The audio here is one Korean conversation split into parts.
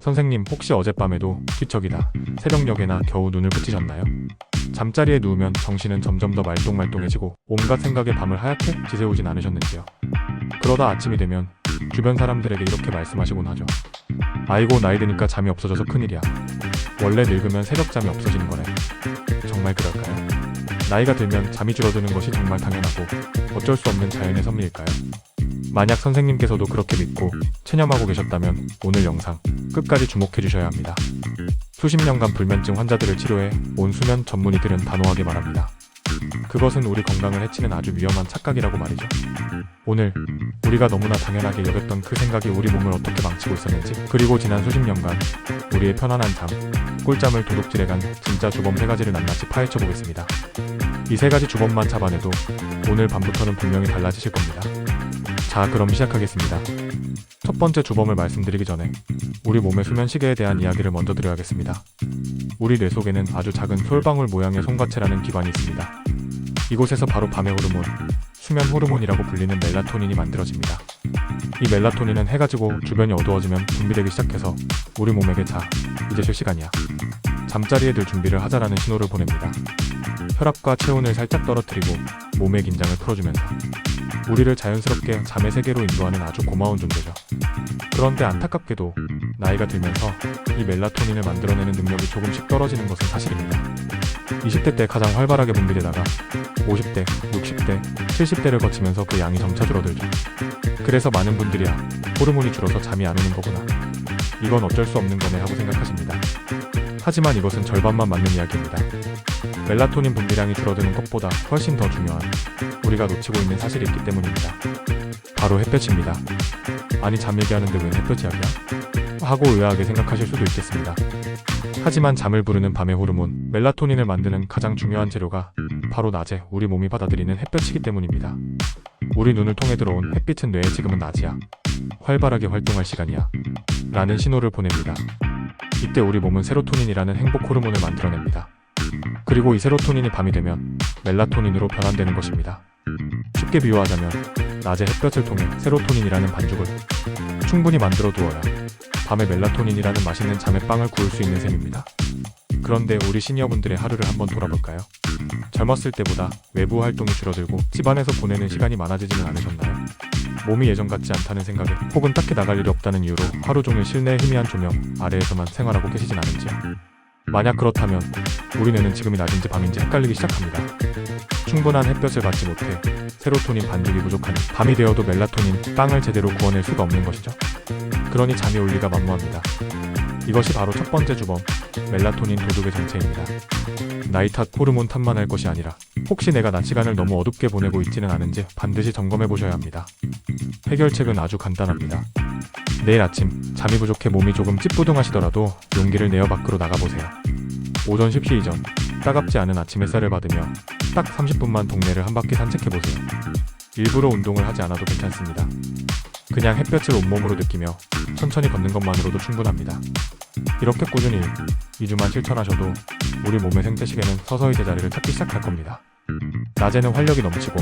선생님, 혹시 어젯밤에도 뒤척이다 새벽녘에나 겨우 눈을 붙이셨나요? 잠자리에 누우면 정신은 점점 더 말똥말똥해지고 온갖 생각에 밤을 하얗게 지새우진 않으셨는지요? 그러다 아침이 되면 주변 사람들에게 이렇게 말씀하시곤 하죠. 아이고, 나이 드니까 잠이 없어져서 큰일이야. 원래 늙으면 새벽잠이 없어지는 거래. 정말 그럴까요? 나이가 들면 잠이 줄어드는 것이 정말 당연하고 어쩔 수 없는 자연의 섭리일까요? 만약 선생님께서도 그렇게 믿고 체념하고 계셨다면 오늘 영상 끝까지 주목해 주셔야 합니다. 수십 년간 불면증 환자들을 치료해 온 수면 전문의들은 단호하게 말합니다. 그것은 우리 건강을 해치는 아주 위험한 착각이라고 말이죠. 오늘 우리가 너무나 당연하게 여겼던 그 생각이 우리 몸을 어떻게 망치고 있었는지, 그리고 지난 수십 년간 우리의 편안한 잠, 꿀잠을 도둑질해간 진짜 주범 3가지를 낱낱이 파헤쳐 보겠습니다. 이 3가지 주범만 잡아내도 오늘 밤부터는 분명히 달라지실 겁니다. 자, 그럼 시작하겠습니다. 첫 번째 주범을 말씀드리기 전에 우리 몸의 수면 시계에 대한 이야기를 먼저 드려야겠습니다. 우리 뇌 속에는 아주 작은 솔방울 모양의 송과체라는 기관이 있습니다. 이곳에서 바로 밤의 호르몬, 수면 호르몬이라고 불리는 멜라토닌이 만들어집니다. 이 멜라토닌은 해가 지고 주변이 어두워지면 분비되기 시작해서 우리 몸에게 자, 이제 쉴 시간이야, 잠자리에 들 준비를 하자라는 신호를 보냅니다. 혈압과 체온을 살짝 떨어뜨리고 몸의 긴장을 풀어주면서 우리를 자연스럽게 잠의 세계로 인도하는 아주 고마운 존재죠. 그런데 안타깝게도 나이가 들면서 이 멜라토닌을 만들어내는 능력이 조금씩 떨어지는 것은 사실입니다. 20대 때 가장 활발하게 분비되다가 50대, 60대, 70대를 거치면서 그 양이 점차 줄어들죠. 그래서 많은 분들이 호르몬이 줄어서 잠이 안 오는 거구나, 이건 어쩔 수 없는 거네 하고 생각하십니다. 하지만 이것은 절반만 맞는 이야기입니다. 멜라토닌 분비량이 줄어드는 것보다 훨씬 더 중요한, 우리가 놓치고 있는 사실이 있기 때문입니다. 바로 햇볕입니다. 아니, 잠 얘기하는데 웬 햇볕 이야기야? 하고 의아하게 생각하실 수도 있겠습니다. 하지만 잠을 부르는 밤의 호르몬, 멜라토닌을 만드는 가장 중요한 재료가 바로 낮에 우리 몸이 받아들이는 햇볕이기 때문입니다. 우리 눈을 통해 들어온 햇빛은 뇌에 지금은 낮이야, 활발하게 활동할 시간이야 라는 신호를 보냅니다. 이때 우리 몸은 세로토닌이라는 행복 호르몬을 만들어냅니다. 그리고 이 세로토닌이 밤이 되면 멜라토닌으로 변환되는 것입니다. 쉽게 비유하자면 낮에 햇볕을 통해 세로토닌이라는 반죽을 충분히 만들어 두어야 밤에 멜라토닌이라는 맛있는 잠의 빵을 구울 수 있는 셈입니다. 그런데 우리 시니어분들의 하루를 한번 돌아볼까요? 젊었을 때보다 외부 활동이 줄어들고 집안에서 보내는 시간이 많아지지는 않으셨나요? 몸이 예전 같지 않다는 생각에, 혹은 딱히 나갈 일이 없다는 이유로 하루 종일 실내의 희미한 조명 아래에서만 생활하고 계시진 않은지요? 만약 그렇다면 우리 뇌는 지금이 낮인지 밤인지 헷갈리기 시작합니다. 충분한 햇볕을 받지 못해 세로토닌 반죽이 부족하니 밤이 되어도 멜라토닌 빵을 제대로 구워낼 수가 없는 것이죠. 그러니 잠이 올 리가 만무합니다. 이것이 바로 첫 번째 주범, 멜라토닌 도둑의 정체입니다. 나이 탓, 호르몬 탓만 할 것이 아니라 혹시 내가 낮 시간을 너무 어둡게 보내고 있지는 않은지 반드시 점검해 보셔야 합니다. 해결책은 아주 간단합니다. 내일 아침 잠이 부족해 몸이 조금 찌뿌둥하시더라도 용기를 내어 밖으로 나가보세요. 오전 십시 이전 따갑지 않은 아침 햇살을 받으며 딱 30분만 동네를 한 바퀴 산책해보세요. 일부러 운동을 하지 않아도 괜찮습니다. 그냥 햇볕을 온몸으로 느끼며 천천히 걷는 것만으로도 충분합니다. 이렇게 꾸준히 2주만 실천하셔도 우리 몸의 생태시계는 서서히 제자리를 찾기 시작할 겁니다. 낮에는 활력이 넘치고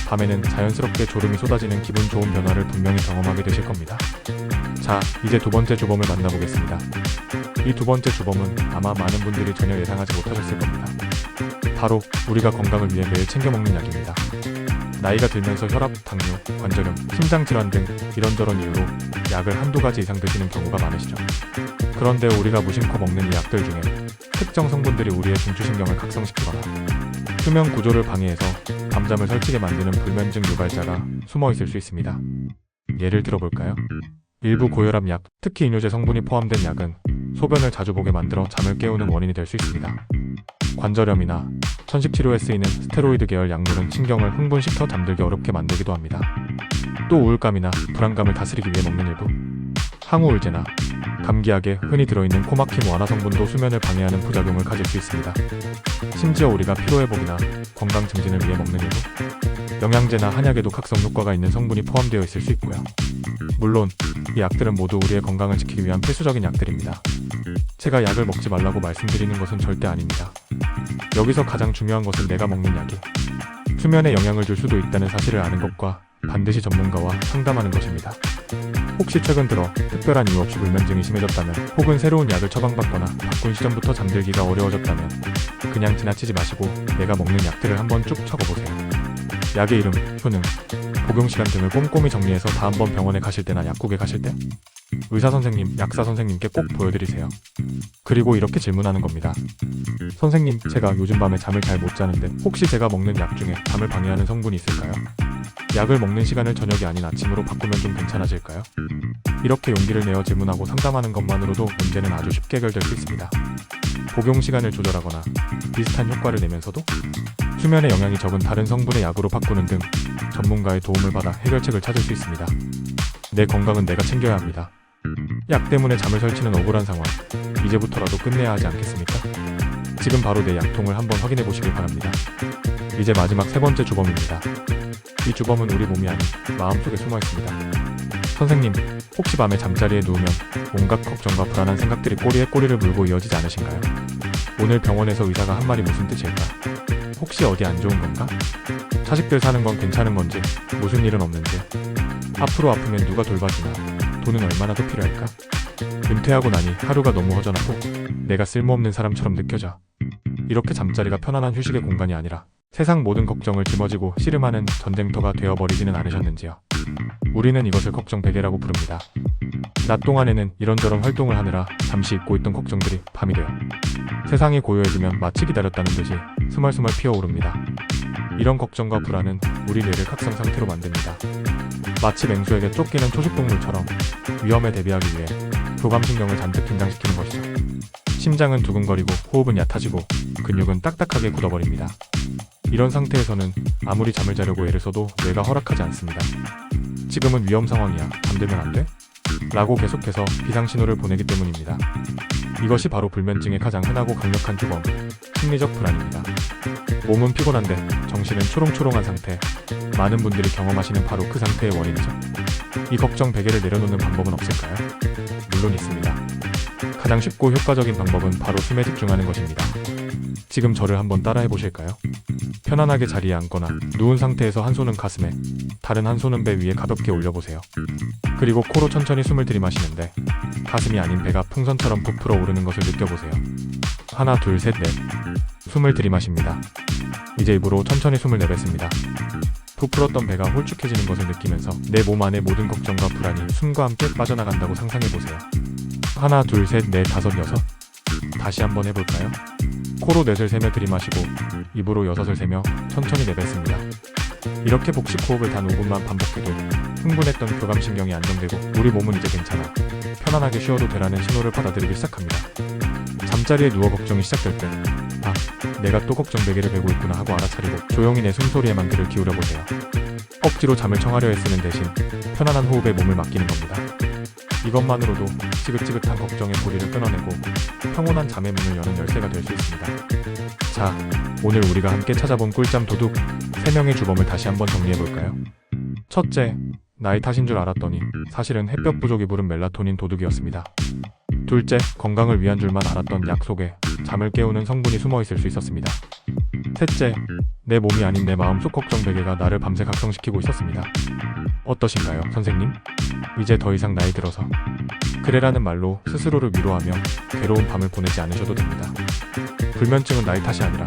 밤에는 자연스럽게 졸음이 쏟아지는 기분 좋은 변화를 분명히 경험하게 되실 겁니다. 자, 이제 두 번째 주범을 만나보겠습니다. 이 두 번째 주범은 아마 많은 분들이 전혀 예상하지 못하셨을 겁니다. 바로 우리가 건강을 위해 매일 챙겨 먹는 약입니다. 나이가 들면서 혈압, 당뇨, 관절염, 심장질환 등 이런저런 이유로 약을 한두 가지 이상 드시는 경우가 많으시죠. 그런데 우리가 무심코 먹는 이 약들 중에 특정 성분들이 우리의 중추신경을 각성시키거나 수면 구조를 방해해서 밤잠을 설치게 만드는 불면증 유발자가 숨어 있을 수 있습니다. 예를 들어볼까요? 일부 고혈압 약, 특히 이뇨제 성분이 포함된 약은 소변을 자주 보게 만들어 잠을 깨우는 원인이 될 수 있습니다. 관절염이나 천식치료에 쓰이는 스테로이드 계열 약물은 신경을 흥분시켜 잠들기 어렵게 만들기도 합니다. 또 우울감이나 불안감을 다스리기 위해 먹는 일부 항우울제나 감기약에 흔히 들어있는 코막힘 완화 성분도 수면을 방해하는 부작용을 가질 수 있습니다. 심지어 우리가 피로회복이나 건강 증진을 위해 먹는 일부 영양제나 한약에도 각성 효과가 있는 성분이 포함되어 있을 수 있고요. 물론 이 약들은 모두 우리의 건강을 지키기 위한 필수적인 약들입니다. 제가 약을 먹지 말라고 말씀드리는 것은 절대 아닙니다. 여기서 가장 중요한 것은 내가 먹는 약이 수면에 영향을 줄 수도 있다는 사실을 아는 것과 반드시 전문가와 상담하는 것입니다. 혹시 최근 들어 특별한 이유 없이 불면증이 심해졌다면, 혹은 새로운 약을 처방받거나 바꾼 시점부터 잠들기가 어려워졌다면 그냥 지나치지 마시고 내가 먹는 약들을 한번 쭉 적어보세요. 약의 이름, 효능, 복용시간 등을 꼼꼼히 정리해서 다음번 병원에 가실 때나 약국에 가실 때 의사 선생님, 약사 선생님께 꼭 보여드리세요. 그리고 이렇게 질문하는 겁니다. 선생님, 제가 요즘 밤에 잠을 잘 못 자는데 혹시 제가 먹는 약 중에 잠을 방해하는 성분이 있을까요? 약을 먹는 시간을 저녁이 아닌 아침으로 바꾸면 좀 괜찮아질까요? 이렇게 용기를 내어 질문하고 상담하는 것만으로도 문제는 아주 쉽게 해결될 수 있습니다. 복용 시간을 조절하거나 비슷한 효과를 내면서도 수면에 영향이 적은 다른 성분의 약으로 바꾸는 등 전문가의 도움을 받아 해결책을 찾을 수 있습니다. 내 건강은 내가 챙겨야 합니다. 약 때문에 잠을 설치는 억울한 상황, 이제부터라도 끝내야 하지 않겠습니까? 지금 바로 내 약통을 한번 확인해 보시길 바랍니다. 이제 마지막 세 번째 주범입니다. 이 주범은 우리 몸이 아닌 마음속에 숨어 있습니다. 선생님, 혹시 밤에 잠자리에 누우면 온갖 걱정과 불안한 생각들이 꼬리에 꼬리를 물고 이어지지 않으신가요? 오늘 병원에서 의사가 한 말이 무슨 뜻일까? 혹시 어디 안 좋은 건가? 자식들 사는 건 괜찮은 건지, 무슨 일은 없는지, 앞으로 아프면 누가 돌봐주나, 돈은 얼마나 더 필요할까? 은퇴하고 나니 하루가 너무 허전하고 내가 쓸모없는 사람처럼 느껴져. 이렇게 잠자리가 편안한 휴식의 공간이 아니라 세상 모든 걱정을 짊어지고 씨름하는 전쟁터가 되어버리지는 않으셨는지요? 우리는 이것을 걱정 베개라고 부릅니다. 낮 동안에는 이런저런 활동을 하느라 잠시 잊고 있던 걱정들이 밤이 되어 세상이 고요해지면 마치 기다렸다는 듯이 스멀스멀 피어오릅니다. 이런 걱정과 불안은 우리 뇌를 각성 상태로 만듭니다. 마치 맹수에게 쫓기는 초식동물처럼 위험에 대비하기 위해 교감신경을 잔뜩 긴장시키는 것이죠. 심장은 두근거리고 호흡은 얕아지고 근육은 딱딱하게 굳어버립니다. 이런 상태에서는 아무리 잠을 자려고 애를 써도 뇌가 허락하지 않습니다. 지금은 위험 상황이야. 잠들면 안 돼? 라고 계속해서 비상신호를 보내기 때문입니다. 이것이 바로 불면증의 가장 흔하고 강력한 주범, 심리적 불안입니다. 몸은 피곤한데 정신은 초롱초롱한 상태. 많은 분들이 경험하시는 바로 그 상태의 원인이죠. 이 걱정 베개를 내려놓는 방법은 없을까요? 물론 있습니다. 가장 쉽고 효과적인 방법은 바로 숨에 집중하는 것입니다. 지금 저를 한번 따라해 보실까요? 편안하게 자리에 앉거나 누운 상태에서 한 손은 가슴에, 다른 한 손은 배 위에 가볍게 올려보세요. 그리고 코로 천천히 숨을 들이마시는데 가슴이 아닌 배가 풍선처럼 부풀어 오르는 것을 느껴보세요. 하나, 둘, 셋, 넷. 숨을 들이마십니다. 이제 입으로 천천히 숨을 내뱉습니다. 부풀었던 배가 홀쭉해지는 것을 느끼면서 내 몸 안의 모든 걱정과 불안이 숨과 함께 빠져나간다고 상상해보세요. 하나, 둘, 셋, 넷, 다섯, 여섯. 다시 한번 해볼까요? 코로 넷을 세며 들이마시고 입으로 여섯을 세며 천천히 내뱉습니다. 이렇게 복식 호흡을 단 5분만 반복해도 흥분했던 교감신경이 안정되고 우리 몸은 이제 괜찮아, 편안하게 쉬어도 되라는 신호를 받아들이기 시작합니다. 잠자리에 누워 걱정이 시작될 때 아, 내가 또 걱정 베개를 베고 있구나 하고 알아차리고 조용히 내 숨소리에만 귀를 기울여보세요. 억지로 잠을 청하려 애쓰는 대신 편안한 호흡에 몸을 맡기는 겁니다. 이것만으로도 지긋지긋한 걱정의 고리를 끊어내고 평온한 잠의 문을 여는 열쇠가 될 수 있습니다. 자, 오늘 우리가 함께 찾아본 꿀잠 도둑 3명의 주범을 다시 한번 정리해볼까요? 첫째, 나이 탓인 줄 알았더니 사실은 햇볕 부족이 부른 멜라토닌 도둑이었습니다. 둘째, 건강을 위한 줄만 알았던 약 속에 잠을 깨우는 성분이 숨어 있을 수 있었습니다. 셋째, 내 몸이 아닌 내 마음속 걱정 베개가 나를 밤새 각성시키고 있었습니다. 어떠신가요, 선생님? 이제 더 이상 나이 들어서 그래라는 말로 스스로를 위로하며 괴로운 밤을 보내지 않으셔도 됩니다. 불면증은 나이 탓이 아니라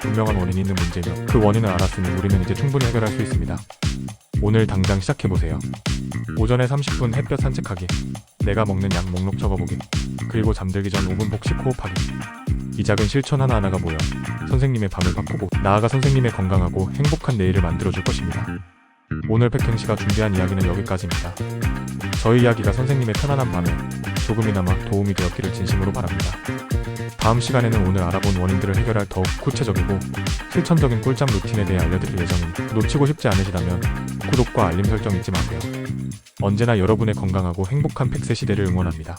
분명한 원인이 있는 문제며 그 원인을 알았으니 우리는 이제 충분히 해결할 수 있습니다. 오늘 당장 시작해보세요. 오전에 30분 햇볕 산책하기, 내가 먹는 약 목록 적어보기, 그리고 잠들기 전 5분 복식 호흡하기. 이 작은 실천 하나하나가 모여 선생님의 밤을 바꾸고 나아가 선생님의 건강하고 행복한 내일을 만들어줄 것입니다. 오늘 백행씨가 준비한 이야기는 여기까지입니다. 저희 이야기가 선생님의 편안한 밤에 조금이나마 도움이 되었기를 진심으로 바랍니다. 다음 시간에는 오늘 알아본 원인들을 해결할 더욱 구체적이고 실천적인 꿀잠 루틴에 대해 알려드릴 예정이니 놓치고 싶지 않으시다면 구독과 알림 설정 잊지 마세요. 언제나 여러분의 건강하고 행복한 100세 시대를 응원합니다.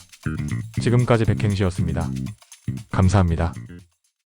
지금까지 백행씨였습니다. 감사합니다.